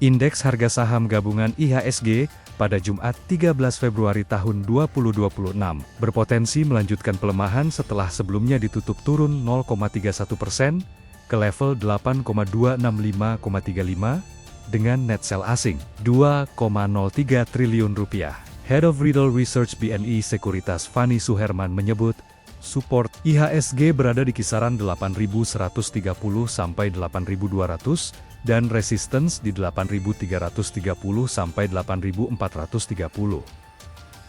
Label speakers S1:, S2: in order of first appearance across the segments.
S1: Indeks harga saham gabungan IHSG pada Jumat 13 Februari tahun 2026 berpotensi melanjutkan pelemahan setelah sebelumnya ditutup turun 0,31% ke level 8,265,35 dengan net sell asing 2,03 triliun rupiah. Head of Riddle Research BNI Sekuritas Fani Suherman menyebut, support IHSG berada di kisaran 8.130 sampai 8.200 dan resistance di 8.330 sampai 8.430.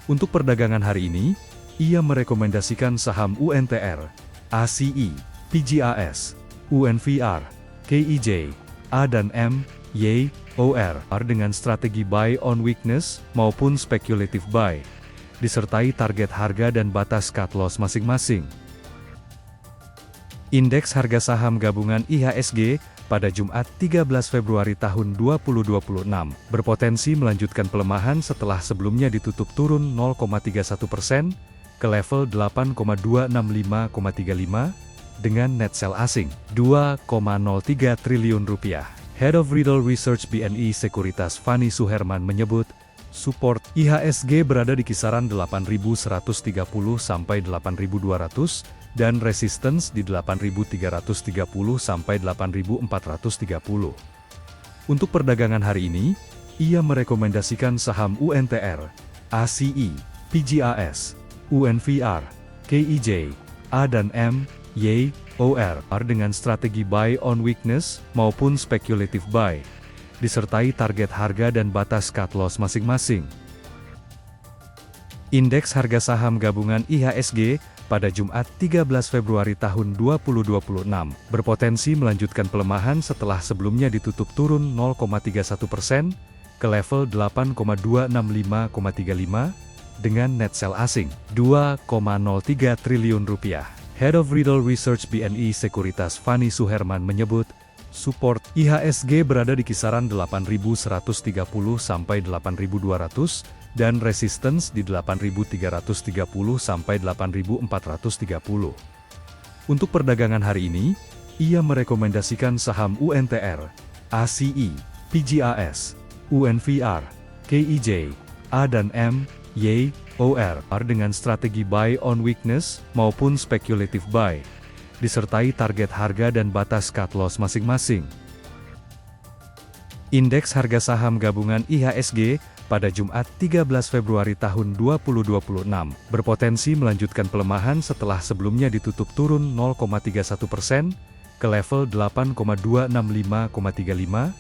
S1: Untuk perdagangan hari ini, ia merekomendasikan saham UNTR, ACI, PGAS, UNVR, KIJ, A dan M, Y, OR dengan strategi buy on weakness maupun speculative buy, disertai target harga dan batas cut loss masing-masing. Indeks harga saham gabungan IHSG pada Jumat 13 Februari tahun 2026 berpotensi melanjutkan pelemahan setelah sebelumnya ditutup turun 0,31% ke level 8,265,35 dengan net sell asing 2,03 triliun rupiah. Head of Riddle Research BNI Sekuritas Fani Suherman menyebut, support IHSG berada di kisaran 8.130 sampai 8.200 dan resistance di 8.330 sampai 8.430. Untuk perdagangan hari ini, ia merekomendasikan saham UNTR, ACI, PGAS, UNVR, KIJ, A dan M, Y, OR dengan strategi buy on weakness maupun speculative buy, disertai target harga dan batas cut loss masing-masing. Indeks harga saham gabungan IHSG pada Jumat 13 Februari tahun 2026 berpotensi melanjutkan pelemahan setelah sebelumnya ditutup turun 0,31% ke level 8,265,35 dengan net sell asing 2,03 triliun rupiah. Head of Riddle Research BNI Sekuritas Fani Suherman menyebut, support IHSG berada di kisaran 8.130 sampai 8.200 dan resistance di 8.330 sampai 8.430. Untuk perdagangan hari ini, ia merekomendasikan saham UNTR, ACI, PGAS, UNVR, KIJ, A dan M, Y, OR dengan strategi buy on weakness maupun speculative buy, disertai target harga dan batas cut loss masing-masing. Indeks harga saham gabungan IHSG pada Jumat 13 Februari tahun 2026 berpotensi melanjutkan pelemahan setelah sebelumnya ditutup turun 0,31% ke level 8,265,35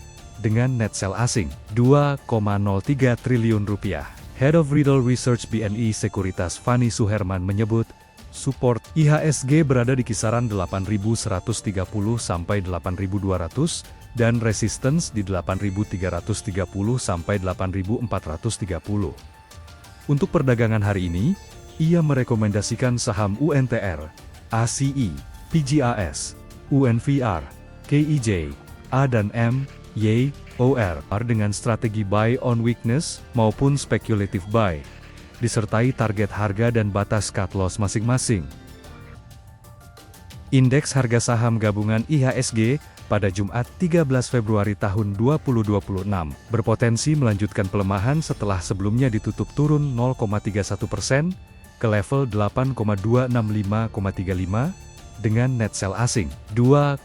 S1: dengan net sell asing 2,03 triliun rupiah. Head of Riddle Research BNI Sekuritas Fani Suherman menyebut, support IHSG berada di kisaran 8.130 sampai 8.200 dan resistance di 8.330 sampai 8.430. Untuk perdagangan hari ini, ia merekomendasikan saham UNTR, ACI, PGAS, UNVR, KIJ, A dan M, Y, OR dengan strategi buy on weakness maupun speculative buy, disertai target harga dan batas cut loss masing-masing. Indeks harga saham gabungan IHSG pada Jumat 13 Februari tahun 2026 berpotensi melanjutkan pelemahan setelah sebelumnya ditutup turun 0,31% ke level 8,265,35 dengan net sell asing 2,03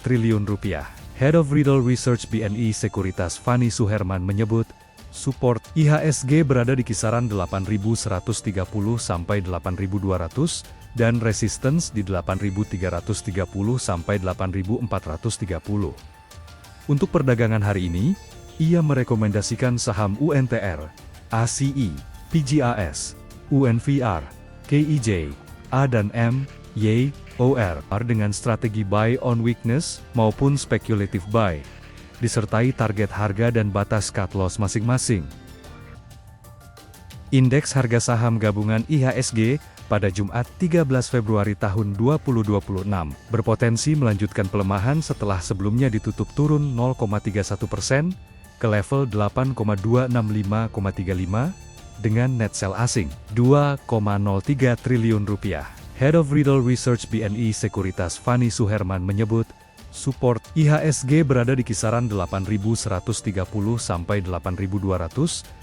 S1: triliun rupiah. Head of Riddle Research BNI Sekuritas Fani Suherman menyebut, support IHSG berada di kisaran 8.130 sampai 8.200 dan resistance di 8.330 sampai 8.430. Untuk perdagangan hari ini, ia merekomendasikan saham UNTR, ACI, PGAS, UNVR, KIJ, A dan M, Y, OR dengan strategi buy on weakness maupun speculative buy, disertai target harga dan batas cut loss masing-masing. Indeks harga saham gabungan IHSG pada Jumat 13 Februari tahun 2026 berpotensi melanjutkan pelemahan setelah sebelumnya ditutup turun 0,31% ke level 8,265,35 dengan net sell asing 2,03 triliun rupiah. Head of Riddle Research BNI Sekuritas Fani Suherman menyebut, Support IHSG berada di kisaran 8.130 sampai 8.200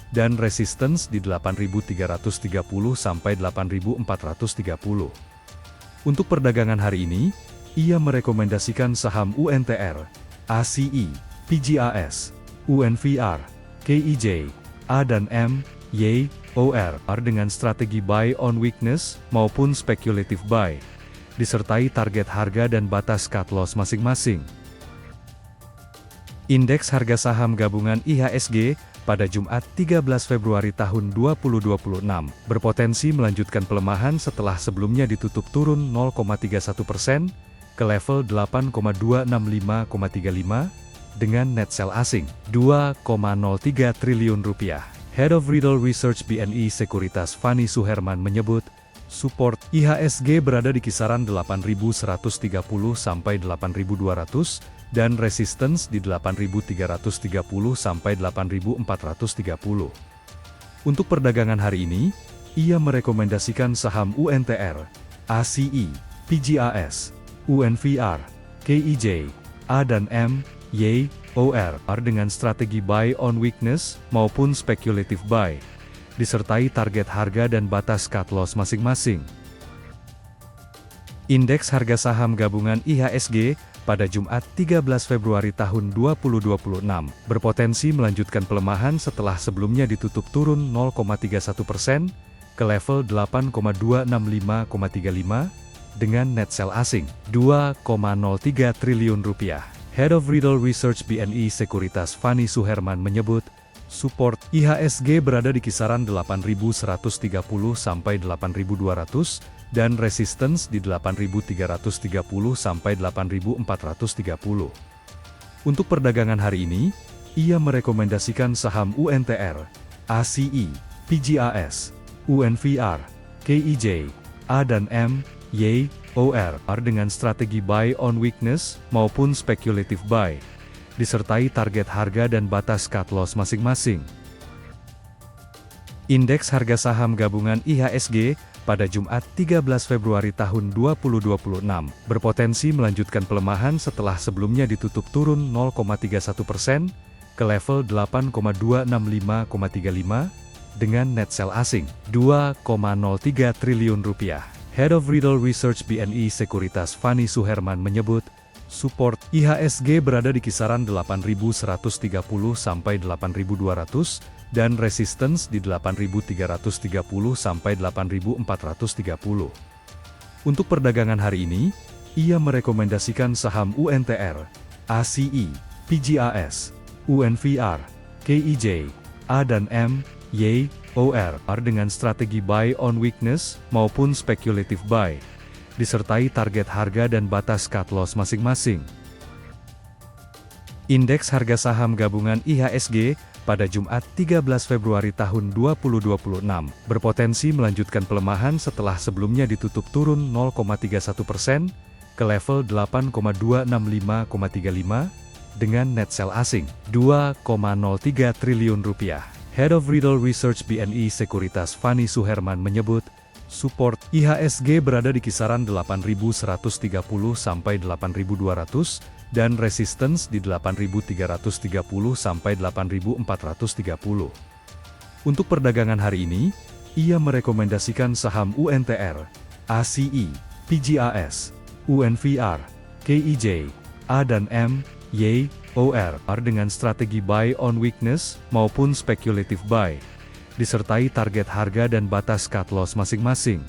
S1: dan resistance di 8.330 sampai 8.430. Untuk perdagangan hari ini, ia merekomendasikan saham UNTR, ACI, PGAS, UNVR, KIJ, A dan M, Y, OR dengan strategi buy on weakness maupun speculative buy, disertai target harga dan batas cut loss masing-masing. Indeks harga saham gabungan IHSG pada Jumat 13 Februari tahun 2026 berpotensi melanjutkan pelemahan setelah sebelumnya ditutup turun 0,31% ke level 8,265,35 dengan net sell asing 2,03 triliun rupiah. Head of Retail Research BNI Sekuritas Fani Suherman menyebut, support IHSG berada di kisaran 8.130 sampai 8.200 dan resistance di 8.330 sampai 8.430. Untuk perdagangan hari ini, ia merekomendasikan saham UNTR, ACI, PGAS, UNVR, KIJ, A dan M, Y, OR dengan strategi buy on weakness maupun speculative buy, disertai target harga dan batas cut loss masing-masing. Indeks harga saham gabungan IHSG pada Jumat 13 Februari tahun 2026 berpotensi melanjutkan pelemahan setelah sebelumnya ditutup turun 0,31% ke level 8,265,35 dengan net sell asing 2,03 triliun rupiah. Head of Retail Research BNI Sekuritas Fani Suherman menyebut, support IHSG berada di kisaran 8.130 sampai 8.200 dan resistance di 8.330 sampai 8.430. Untuk perdagangan hari ini, ia merekomendasikan saham UNTR, ACI, PGAS, UNVR, KIJ, A dan M, Y, OR dengan strategi buy on weakness maupun speculative buy, disertai target harga dan batas cut loss masing-masing. Indeks harga saham gabungan IHSG pada Jumat 13 Februari tahun 2026 berpotensi melanjutkan pelemahan setelah sebelumnya ditutup turun 0,31% ke level 8,265,35 dengan net sell asing 2,03 triliun rupiah. Head of Retail Research BNI Sekuritas Fani Suherman menyebut, support IHSG berada di kisaran 8.130 sampai 8.200 dan resistance di 8.330 sampai 8.430. Untuk perdagangan hari ini, ia merekomendasikan saham UNTR, ACI, PGAS, UNVR, KIJ, A dan M, Y, OR dengan strategi buy on weakness maupun speculative buy, disertai target harga dan batas cut loss masing-masing. Indeks harga saham gabungan IHSG pada Jumat 13 Februari tahun 2026 berpotensi melanjutkan pelemahan setelah sebelumnya ditutup turun 0,31% ke level 8,265,35 dengan net sell asing 2,03 triliun rupiah. Head of Retail Research BNI Sekuritas Fani Suherman menyebut, support IHSG berada di kisaran 8.130 sampai 8.200 dan resistance di 8.330 sampai 8.430. Untuk perdagangan hari ini, ia merekomendasikan saham UNTR, ACI, PGAS, UNVR, KIJ, A dan M, Y, OR dengan strategi buy on weakness maupun speculative buy, disertai target harga dan batas cut loss masing-masing.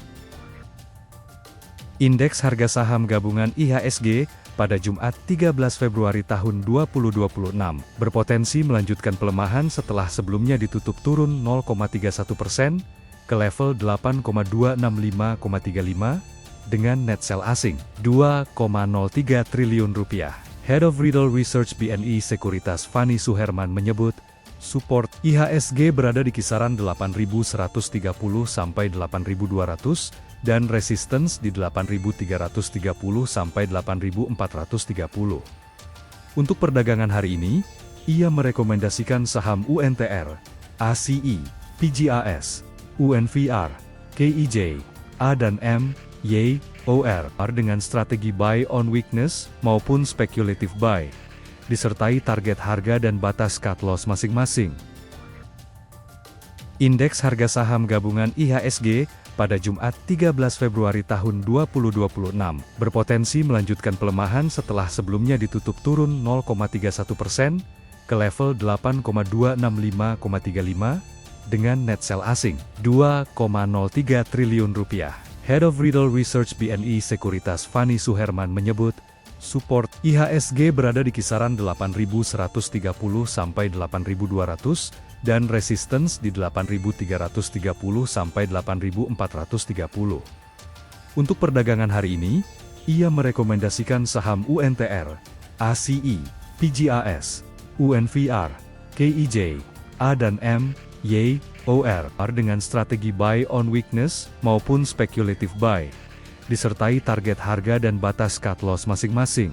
S1: Indeks harga saham gabungan IHSG pada Jumat 13 Februari tahun 2026 berpotensi melanjutkan pelemahan setelah sebelumnya ditutup turun 0,31% ke level 8,265,35 dengan net sell asing 2,03 triliun rupiah. Head of Retail Research BNI Sekuritas Fani Suherman menyebut, support IHSG berada di kisaran 8.130 sampai 8.200 dan resistance di 8.330 sampai 8.430. Untuk perdagangan hari ini, ia merekomendasikan saham UNTR, ACI, PGAS, UNVR, KIJ, A dan M, Y, OR dengan strategi buy on weakness maupun speculative buy, disertai target harga dan batas cut loss masing-masing. Indeks harga saham gabungan IHSG pada Jumat 13 Februari tahun 2026 berpotensi melanjutkan pelemahan setelah sebelumnya ditutup turun 0,31% ke level 8,265,35 dengan net sell asing 2,03 triliun rupiah. Head of Riddle Research BNI Sekuritas Fani Suherman menyebut, support IHSG berada di kisaran 8.130 sampai 8.200 dan resistance di 8.330 sampai 8.430. Untuk perdagangan hari ini, ia merekomendasikan saham UNTR, ACI, PGAS, UNVR, KIJ, A dan M, Y, OR dengan strategi buy on weakness maupun speculative buy, disertai target harga dan batas cut loss masing-masing.